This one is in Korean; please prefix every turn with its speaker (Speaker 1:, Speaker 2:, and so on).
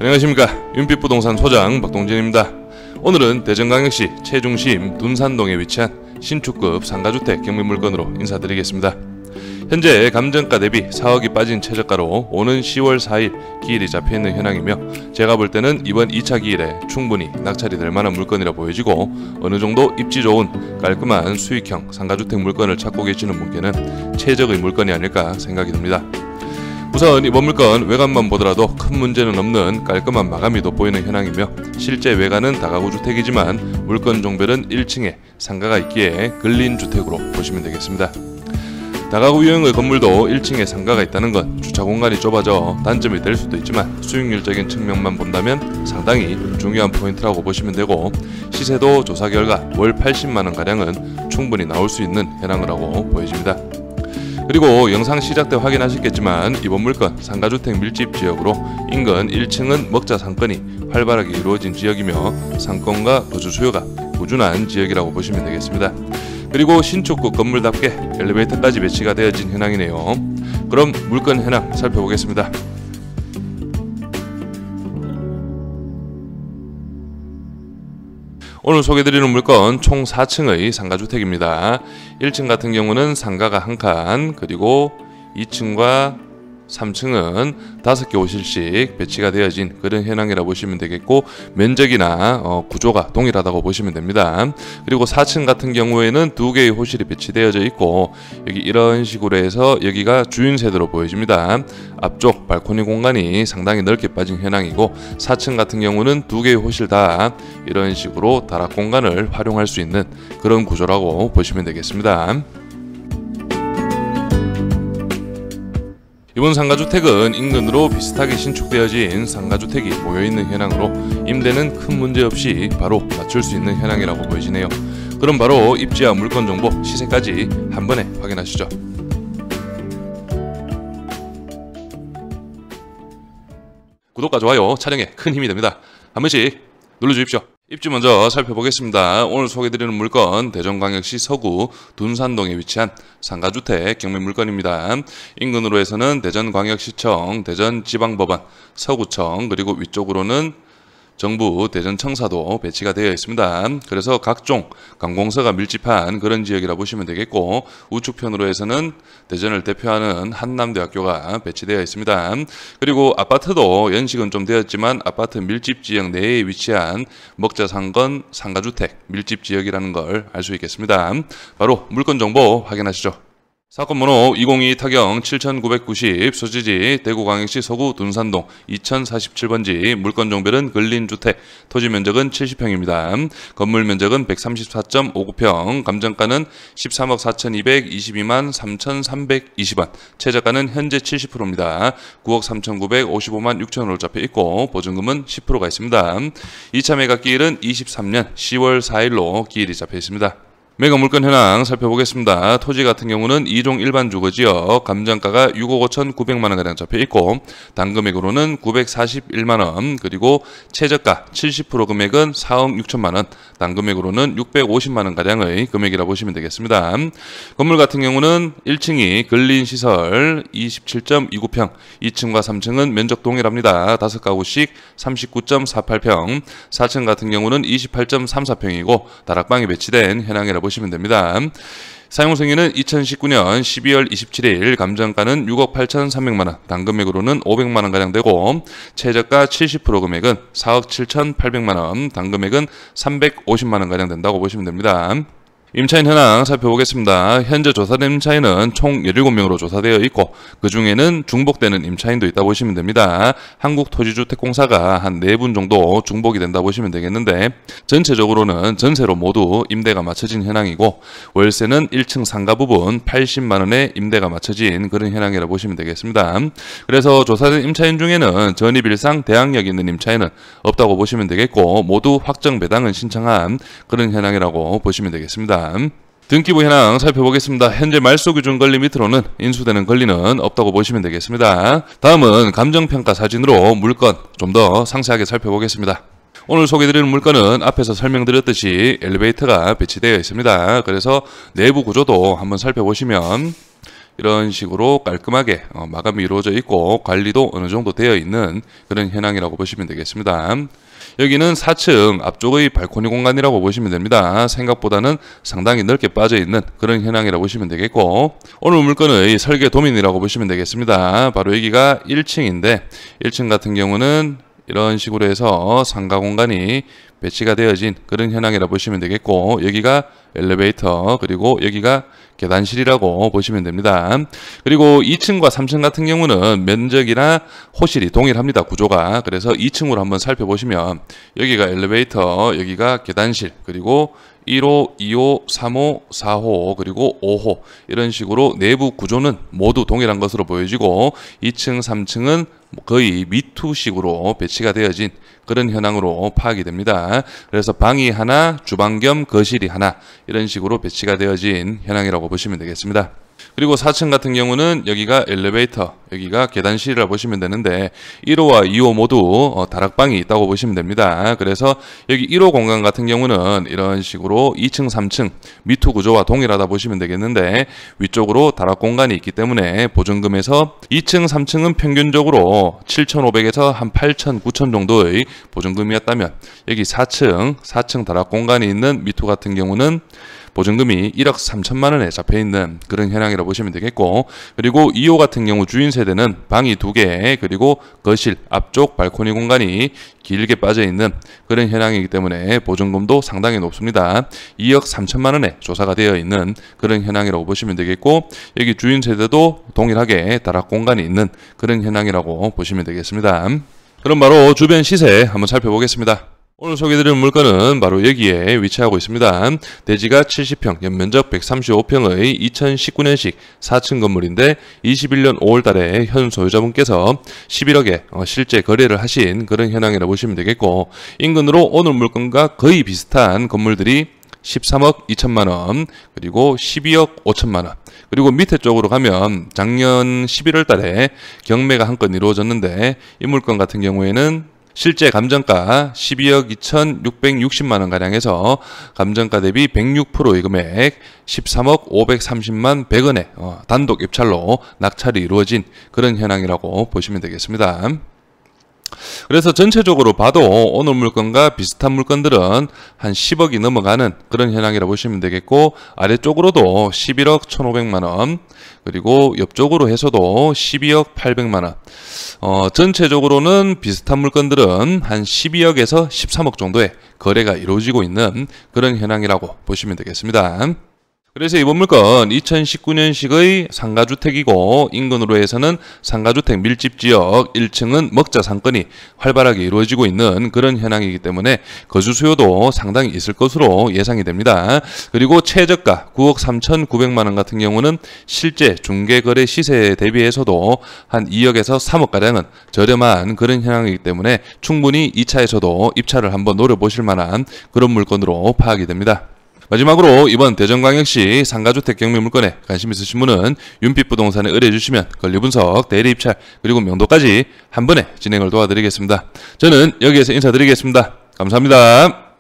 Speaker 1: 안녕하십니까. 윤빛부동산 소장 박동진입니다. 오늘은 대전광역시 최중심 둔산동에 위치한 신축급 상가주택 경매물건으로 인사드리겠습니다. 현재 감정가 대비 4억이 빠진 최저가로 오는 10월 4일 기일이 잡혀있는 현황이며, 제가 볼 때는 이번 2차 기일에 충분히 낙찰이 될 만한 물건이라 보여지고, 어느정도 입지 좋은 깔끔한 수익형 상가주택 물건을 찾고 계시는 분께는 최적의 물건이 아닐까 생각이 듭니다. 우선 이번 물건 외관만 보더라도 큰 문제는 없는 깔끔한 마감이 돋보이는 현황이며, 실제 외관은 다가구 주택이지만 물건 종별은 1층에 상가가 있기에 근린주택으로 보시면 되겠습니다. 다가구 유형의 건물도 1층에 상가가 있다는 건 주차 공간이 좁아져 단점이 될 수도 있지만, 수익률적인 측면만 본다면 상당히 중요한 포인트라고 보시면 되고, 시세도 조사 결과 월 80만원가량은 충분히 나올 수 있는 현황이라고 보여집니다. 그리고 영상 시작 때 확인하셨겠지만 이번 물건 상가주택 밀집 지역으로 인근 1층은 먹자 상권이 활발하게 이루어진 지역이며, 상권과 거주 수요가 꾸준한 지역이라고 보시면 되겠습니다. 그리고 신축급 건물답게 엘리베이터까지 배치가 되어진 현황이네요. 그럼 물건 현황 살펴보겠습니다. 오늘 소개드리는 물건 총 4층의 상가주택입니다. 1층 같은 경우는 상가가 1칸, 그리고 2층과 3층은 5개 호실씩 배치가 되어진 그런 현황이라 보시면 되겠고, 면적이나 구조가 동일하다고 보시면 됩니다. 그리고 4층 같은 경우에는 2개의 호실이 배치되어져 있고, 여기 이런 식으로 해서 여기가 주인 세대로 보여집니다. 앞쪽 발코니 공간이 상당히 넓게 빠진 현황이고, 4층 같은 경우는 2개의 호실 다 이런 식으로 다락 공간을 활용할 수 있는 그런 구조라고 보시면 되겠습니다. 이번 상가주택은 인근으로 비슷하게 신축되어진 상가주택이 모여있는 현황으로 임대는 큰 문제 없이 바로 맞출 수 있는 현황이라고 보여지네요. 그럼 바로 입지와 물건 정보, 시세까지 한 번에 확인하시죠. 구독과 좋아요, 촬영에 큰 힘이 됩니다. 한 번씩 눌러주십시오. 입지 먼저 살펴보겠습니다. 오늘 소개드리는 물건 대전광역시 서구 둔산동에 위치한 상가주택 경매 물건입니다. 인근으로 해서는 대전광역시청, 대전지방법원, 서구청, 그리고 위쪽으로는 정부 대전청사도 배치가 되어 있습니다. 그래서 각종 관공서가 밀집한 그런 지역이라 보시면 되겠고, 우측편으로 해서는 대전을 대표하는 한남대학교가 배치되어 있습니다. 그리고 아파트도 연식은 좀 되었지만 아파트 밀집 지역 내에 위치한 먹자상권 상가주택 밀집 지역이라는 걸 알 수 있겠습니다. 바로 물건 정보 확인하시죠. 사건번호 202 타경 7990, 소지지 대구광역시 서구 둔산동 2047번지, 물건 종별은 근린주택, 토지 면적은 70평입니다. 건물 면적은 134.59평, 감정가는 13억 4222만 3320원, 최저가는 현재 70%입니다. 9억 3955만 6천원으로 잡혀있고, 보증금은 10%가 있습니다. 2차 매각 기일은 23년 10월 4일로 기일이 잡혀있습니다. 매각 물건 현황 살펴보겠습니다. 토지 같은 경우는 2종 일반 주거지역, 감정가가 6억 5,900만원가량 잡혀있고, 단금액으로는 941만원, 그리고 최저가 70% 금액은 4억 6천만원, 단금액으로는 650만원가량의 금액이라 보시면 되겠습니다. 건물 같은 경우는 1층이 근린시설 27.29평, 2층과 3층은 면적 동일합니다. 5가구씩 39.48평, 4층 같은 경우는 28.34평이고 다락방이 배치된 현황이라 보시면 됩니다. 사용 승인은 2019년 12월 27일, 감정가는 6억 8,300만원, 단금액으로는 500만원가량 되고, 최저가 70% 금액은 4억 7,800만원, 단금액은 350만원가량 된다고 보시면 됩니다. 임차인 현황 살펴보겠습니다. 현재 조사된 임차인은 총 17명으로 조사되어 있고, 그 중에는 중복되는 임차인도 있다 보시면 됩니다. 한국토지주택공사가 한 4분 정도 중복이 된다 보시면 되겠는데, 전체적으로는 전세로 모두 임대가 맞춰진 현황이고, 월세는 1층 상가 부분 80만원에 임대가 맞춰진 그런 현황이라 보시면 되겠습니다. 그래서 조사된 임차인 중에는 전입일상 대항력이 있는 임차인은 없다고 보시면 되겠고, 모두 확정 배당을 신청한 그런 현황이라고 보시면 되겠습니다. 등기부 현황 살펴보겠습니다. 현재 말소기준 권리 밑으로는 인수되는 권리는 없다고 보시면 되겠습니다. 다음은 감정평가 사진으로 물건 좀 더 상세하게 살펴보겠습니다. 오늘 소개드리는 물건은 앞에서 설명드렸듯이 엘리베이터가 배치되어 있습니다. 그래서 내부 구조도 한번 살펴보시면 이런 식으로 깔끔하게 마감이 이루어져 있고 관리도 어느 정도 되어 있는 그런 현황이라고 보시면 되겠습니다. 여기는 4층 앞쪽의 발코니 공간이라고 보시면 됩니다. 생각보다는 상당히 넓게 빠져 있는 그런 현황이라고 보시면 되겠고, 오늘 물건의 설계 도면이라고 보시면 되겠습니다. 바로 여기가 1층인데 1층 같은 경우는 이런 식으로 해서 상가 공간이 배치가 되어진 그런 현황이라 보시면 되겠고, 여기가 엘리베이터, 그리고 여기가 계단실이라고 보시면 됩니다. 그리고 2층과 3층 같은 경우는 면적이나 호실이 동일합니다. 구조가. 그래서 2층으로 한번 살펴보시면 여기가 엘리베이터, 여기가 계단실, 그리고 1호, 2호, 3호, 4호, 그리고 5호 이런 식으로 내부 구조는 모두 동일한 것으로 보여지고, 2층, 3층은 거의 미투식으로 배치가 되어진 그런 현황으로 파악이 됩니다. 그래서 방이 하나, 주방 겸 거실이 하나 이런 식으로 배치가 되어진 현황이라고 보시면 되겠습니다. 그리고 4층 같은 경우는 여기가 엘리베이터, 여기가 계단실이라고 보시면 되는데 1호와 2호 모두 다락방이 있다고 보시면 됩니다. 그래서 여기 1호 공간 같은 경우는 이런 식으로 2층, 3층 미투 구조와 동일하다 보시면 되겠는데, 위쪽으로 다락 공간이 있기 때문에 보증금에서 2층, 3층은 평균적으로 7,500에서 한 8,000, 9,000 정도의 보증금이었다면, 여기 4층 다락 공간이 있는 미투 같은 경우는 보증금이 1억 3천만 원에 잡혀있는 그런 현황이라고 보시면 되겠고, 그리고 2호 같은 경우 주인 세대는 방이 2개, 그리고 거실, 앞쪽 발코니 공간이 길게 빠져있는 그런 현황이기 때문에 보증금도 상당히 높습니다. 2억 3천만 원에 조사가 되어 있는 그런 현황이라고 보시면 되겠고, 여기 주인 세대도 동일하게 다락 공간이 있는 그런 현황이라고 보시면 되겠습니다. 그럼 바로 주변 시세 한번 살펴보겠습니다. 오늘 소개해드릴 물건은 바로 여기에 위치하고 있습니다. 대지가 70평, 연면적 135평의 2019년식 4층 건물인데 21년 5월달에 현 소유자분께서 11억에 실제 거래를 하신 그런 현황이라고 보시면 되겠고, 인근으로 오늘 물건과 거의 비슷한 건물들이 13억 2천만 원, 그리고 12억 5천만 원, 그리고 밑에 쪽으로 가면 작년 11월 달에 경매가 한 건 이루어졌는데, 이 물건 같은 경우에는 실제 감정가 12억 2,660만 원 가량해서 감정가 대비 106%의 금액 13억 530만 100원에 단독 입찰로 낙찰이 이루어진 그런 현황이라고 보시면 되겠습니다. 그래서 전체적으로 봐도 오늘 물건과 비슷한 물건들은 한 10억이 넘어가는 그런 현황이라고 보시면 되겠고, 아래쪽으로도 11억 1,500만 원, 그리고 옆쪽으로 해서도 12억 800만 원, 전체적으로는 비슷한 물건들은 한 12억에서 13억 정도의 거래가 이루어지고 있는 그런 현황이라고 보시면 되겠습니다. 그래서 이번 물건 2019년식의 상가주택이고, 인근으로 해서는 상가주택 밀집지역 1층은 먹자 상권이 활발하게 이루어지고 있는 그런 현황이기 때문에 거주 수요도 상당히 있을 것으로 예상이 됩니다. 그리고 최저가 9억 3,900만 원 같은 경우는 실제 중개거래 시세에 대비해서도 한 2억에서 3억가량은 저렴한 그런 현황이기 때문에 충분히 2차에서도 입찰을 한번 노려보실 만한 그런 물건으로 파악이 됩니다. 마지막으로 이번 대전광역시 상가주택 경매 물건에 관심 있으신 분은 윤빛부동산에 의뢰해주시면 권리분석, 대리입찰, 그리고 명도까지 한 번에 진행을 도와드리겠습니다. 저는 여기에서 인사드리겠습니다. 감사합니다.